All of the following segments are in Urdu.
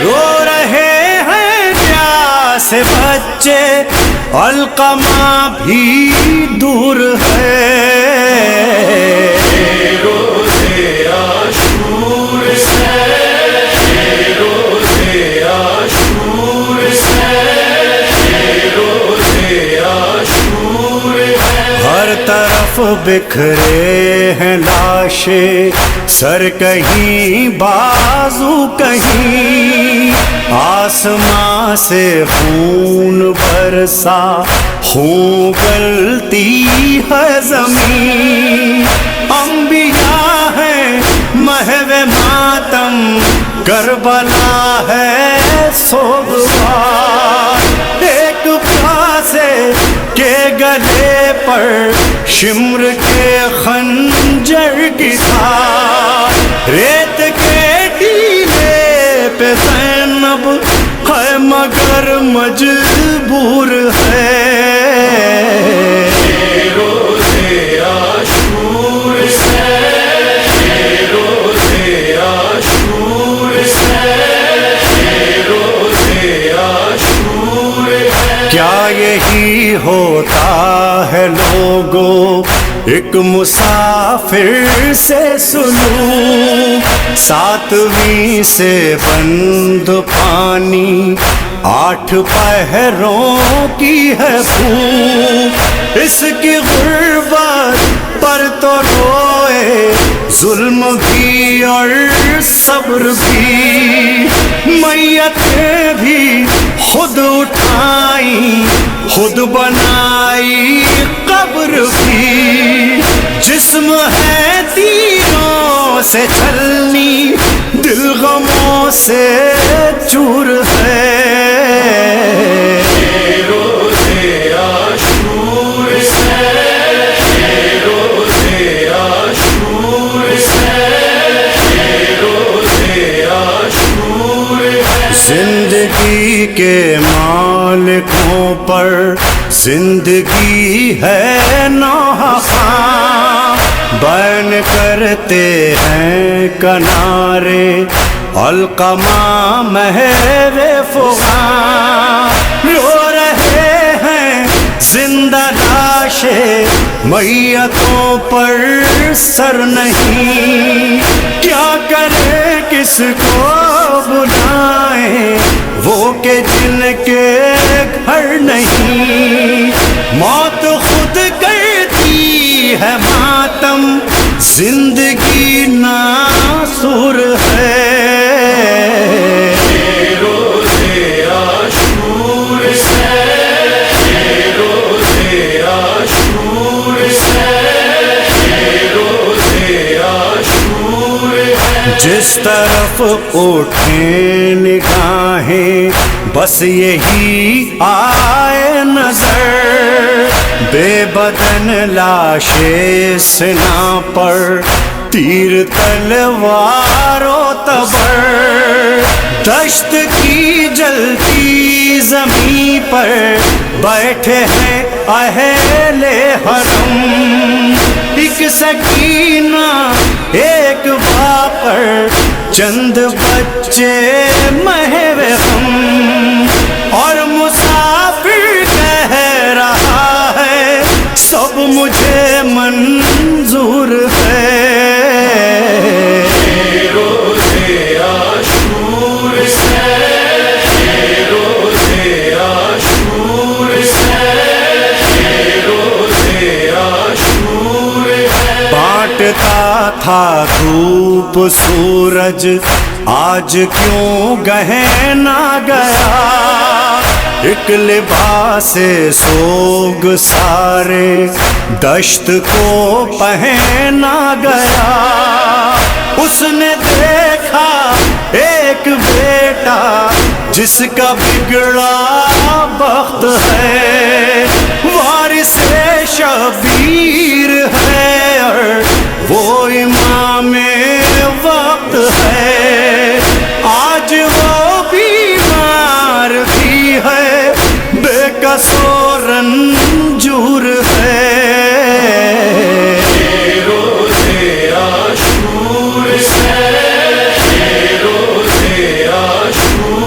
رو رہے ہیں پیاس بچے، علقمہ بھی دور ہے، روزے عاشور سے، روزے عاشور سے، روزے عاشور ہے۔ ہر طرف بکھرے ہیں لاشیں، سر کہیں بازو کہیں، آسماں سے خون برسا، خون گلتی ہے زمین، انبیاء ہیں محو ماتم، کربلا ہے سوگوار، ایک پیاسے کے گلے پر شمر کے خنجر کی دھار، ریت کے ٹیلے پہ زینب ہے مگر مجبور ہے، روزے عاشور سے، روزے عاشور سے، روزے عاشور ہے۔ کیا یہی ہوتا ہے لوگوں ایک مسافر سے سلوک، ساتویں سے بند پانی، 8 پہروں کی ہے بھوک، اس کی غربت پر تو روئے ظلم بھی اور صبر بھی، میتیں بھی خود اٹھائی خود بنائی قبر بھی، جسم ہے تیروں سے چھلنی، دل غموں سے چور ہے، روزے عاشور سے، روزے عاشور سے، روزے عاشور ہے۔ زندگی کے مالکوں پر زندگی ہے نوحہ خواں، بیان کرتے ہیں کنارے علقمہ محو فغاں، رو رہے ہیں زندہ لاشیں، میتوں پر سر نہیں، کیا کرے کس کو بلائیں وہ کہ جن کے گھر نہیں، موت خود کرتی ہے ماتم، زندگی ناصور ہے، روزے عاشور سے، روزے عاشور سے، روزے عاشور ہے۔ جس طرف اٹھیں نگاہیں بس یہی آئے نظر، بے بدن لاشیں سنا پر، تیر تلوار و تبر، دشت کی جلتی زمین پر بیٹھے ہیں اہل حرم، ایک سکینہ ایک باقر، چند بچے محو غم، اور مسافر کہہ رہا ہے سب مجھے منظور ہے، روزے عاشور سے، روزے عاشور سے، روزے عاشور ہے۔ بانٹتا تھا دھوپ سورج، آج کیوں گہنا گیا، ایک لباس سوگ سارے دشت کو پہنا گیا، اس نے دیکھا ایک بیٹا جس کا بگڑا بخت ہے، وارث شبیر ہے اور وہ امام وقت ہے، آج وہ بیمار بھی ہے، بے کس و رنجور ہے، روزے عاشور سے، روزے عاشور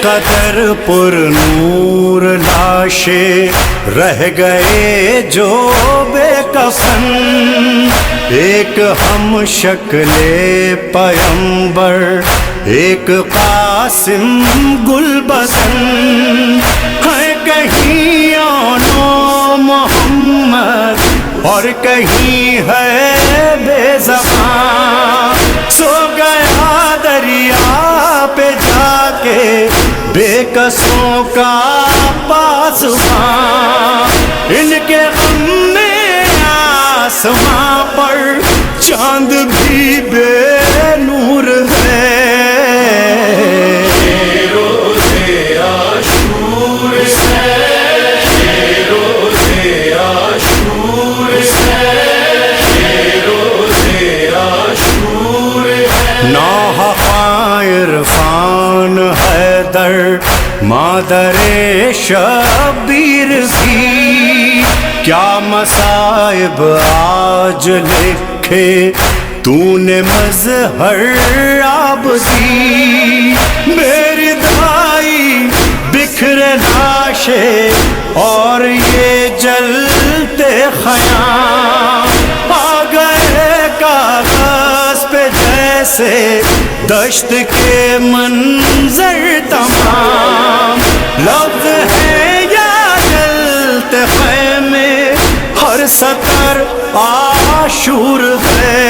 قدر پر نور لاشیں رہ گئے جو بے کفن، ایک ہم شکل پیمبر ایک قاسم گل بسن، ہے کہیں آنو محمد اور کہیں ہے بے زبان، سو گیا دریا پہ جا کے بے کسوں کا پاسبان، ان کے غم میں آسماں پر چاند بھی بے نور ہے۔ یہ روزے عاشور ہے، یہ روزے عاشور ہے، یہ روزے عاشور ہے۔ نوح عرفان حیدر مادر شبیر کی، کیا مصائب آج لکھے تو نے مظہر عابدی، میری دائی بکھرے لاشیں اور یہ جلتے خیام، آ گئے کاغذ پہ جیسے دشت کے منظر تمام، لفظ ہے یا جلتے خیمے ہر سطر عاشور ہے۔